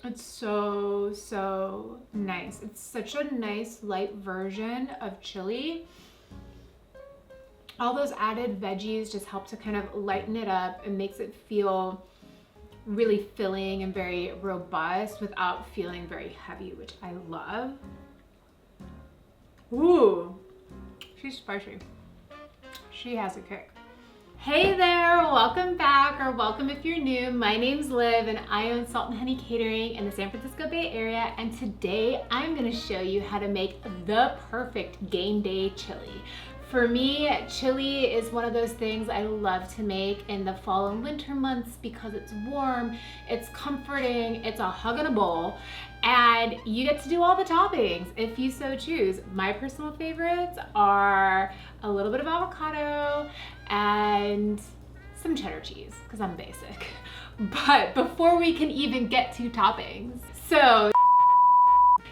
It's so, so nice. It's such a nice light version of chili. All those added veggies just help to kind of lighten it up and makes it feel really filling and very robust without feeling very heavy, which I love. Ooh, she's spicy. She has a kick. Hey there, welcome back, or welcome if you're new. My name's Liv and I own Salt and Honey Catering in the San Francisco Bay Area, and today I'm gonna show you how to make the perfect game day chili. For me, chili is one of those things I love to make in the fall and winter months because it's warm, it's comforting, it's a hug in a bowl, and you get to do all the toppings if you so choose. My personal favorites are a little bit of avocado and some cheddar cheese because I'm basic. But before we can even get to toppings, so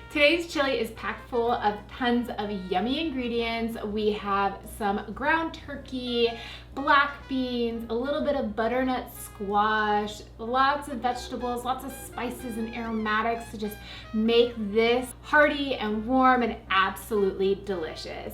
today's chili is packed full of tons of yummy ingredients. We have some ground turkey, black beans, a little bit of butternut squash, lots of vegetables, lots of spices and aromatics to just make this hearty and warm and absolutely delicious.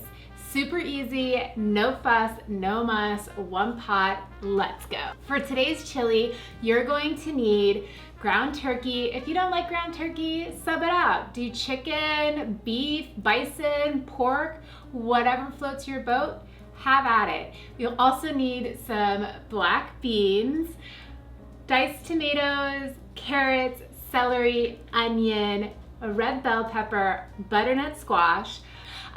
Super easy, no fuss, no muss, one pot, let's go. For today's chili, you're going to need ground turkey. If you don't like ground turkey, sub it out. Do chicken, beef, bison, pork, whatever floats your boat, have at it. You'll also need some black beans, diced tomatoes, carrots, celery, onion, a red bell pepper, butternut squash.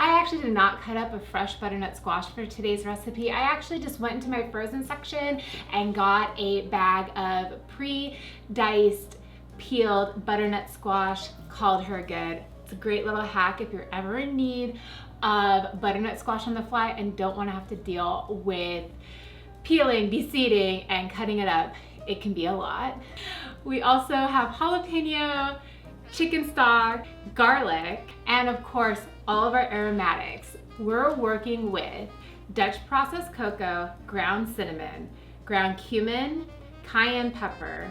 I actually did not cut up a fresh butternut squash for today's recipe. I actually just went into my frozen section and got a bag of pre-diced, peeled butternut squash. Called her good. It's a great little hack if you're ever in need of butternut squash on the fly and don't want to have to deal with peeling, de-seeding, and cutting it up. It can be a lot. We also have jalapeno, chicken stock, garlic, and of course, all of our aromatics. We're working with Dutch processed cocoa, ground cinnamon, ground cumin, cayenne pepper,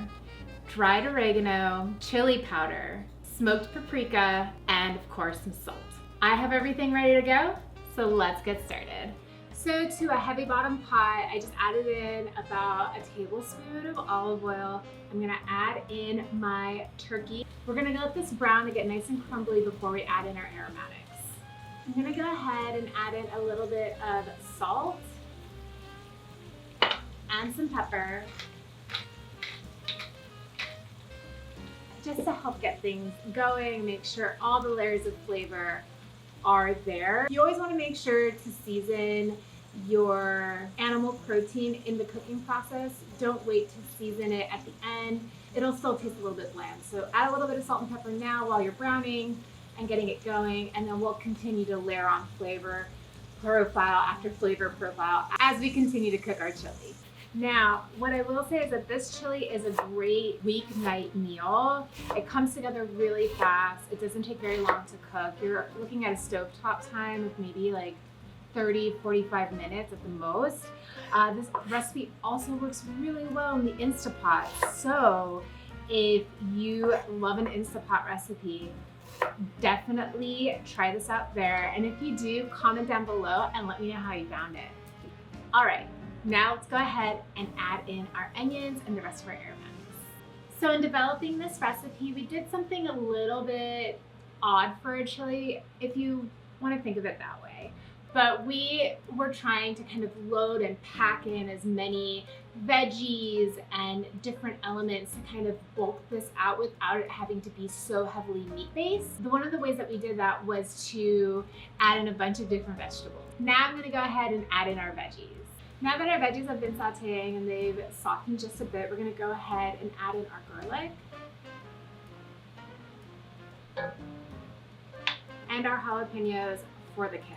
dried oregano, chili powder, smoked paprika, and of course some salt. I have everything ready to go, so let's get started. So to a heavy bottom pot, I just added in about a tablespoon of olive oil. I'm gonna add in my turkey. We're gonna let this brown to get nice and crumbly before we add in our aromatics. I'm gonna go ahead and add in a little bit of salt and some pepper, just to help get things going, make sure all the layers of flavor are there. You always want to make sure to season your animal protein in the cooking process. Don't wait to season it at the end. It'll still taste a little bit bland. So add a little bit of salt and pepper now while you're browning and getting it going, and then we'll continue to layer on flavor profile after flavor profile as we continue to cook our chili. Now, what I will say is that this chili is a great weeknight meal. It comes together really fast. It doesn't take very long to cook. You're looking at a stovetop time of maybe like 30, 45 minutes at the most. This recipe also works really well in the Instapot. So if you love an Instapot recipe, definitely try this out there. And if you do, comment down below and let me know how you found it. All right. Now let's go ahead and add in our onions and the rest of our aromatics. So in developing this recipe, we did something a little bit odd for a chili, if you want to think of it that way. But we were trying to kind of load and pack in as many veggies and different elements to kind of bulk this out without it having to be so heavily meat-based. One of the ways that we did that was to add in a bunch of different vegetables. Now I'm going to go ahead and add in our veggies. Now that our veggies have been sauteing and they've softened just a bit, we're going to go ahead and add in our garlic and our jalapenos for the kick.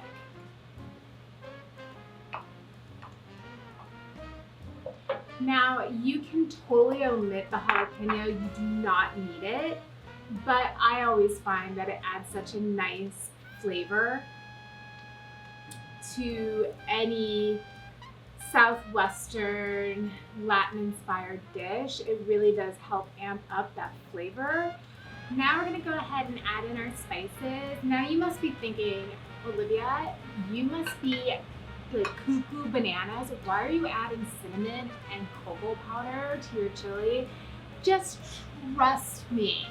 Now, you can totally omit the jalapeno, you do not need it, but I always find that it adds such a nice flavor to any Southwestern, Latin-inspired dish. It really does help amp up that flavor. Now we're gonna go ahead and add in our spices. Now you must be thinking, Olivia, you must be like cuckoo bananas. Why are you adding cinnamon and cocoa powder to your chili? Just trust me.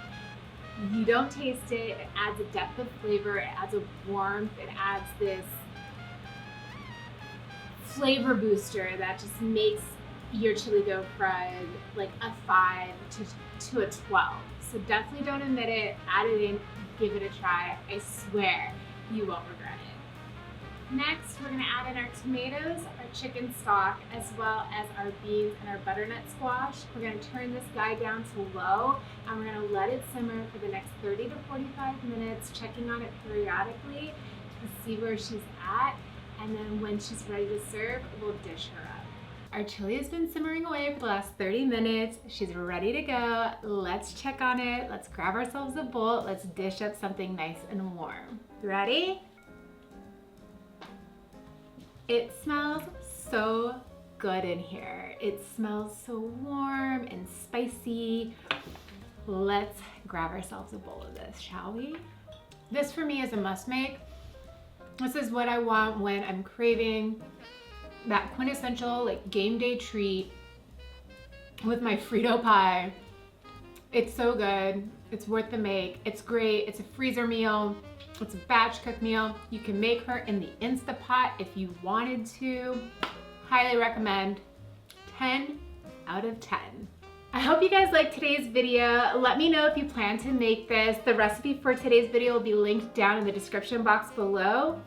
You don't taste it. It adds a depth of flavor. It adds a warmth. It adds this flavor booster that just makes your chili go from like a 5 to a 12. So definitely don't omit it. Add it in. Give it a try. I swear you won't regret it. Next, we're gonna add in our tomatoes, our chicken stock, as well as our beans and our butternut squash. We're gonna turn this guy down to low, and we're gonna let it simmer for the next 30 to 45 minutes, checking on it periodically to see where she's at. And then when she's ready to serve, we'll dish her up. Our chili has been simmering away for the last 30 minutes. She's ready to go. Let's check on it. Let's grab ourselves a bowl. Let's dish up something nice and warm. Ready? It smells so good in here. It smells so warm and spicy. Let's grab ourselves a bowl of this, shall we? This for me is a must make. This is what I want when I'm craving that quintessential like game day treat with my Frito pie. It's so good. It's worth the make. It's great. It's a freezer meal. It's a batch cook meal. You can make her in the Instapot if you wanted to. Highly recommend. 10 out of 10. I hope you guys liked today's video. Let me know if you plan to make this. The recipe for today's video will be linked down in the description box below.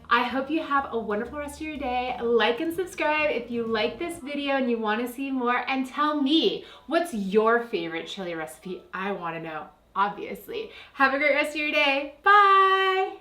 I hope you have a wonderful rest of your day. Like and subscribe if you like this video and you want to see more, and tell me, what's your favorite chili recipe? I want to know, obviously. Have a great rest of your day. Bye!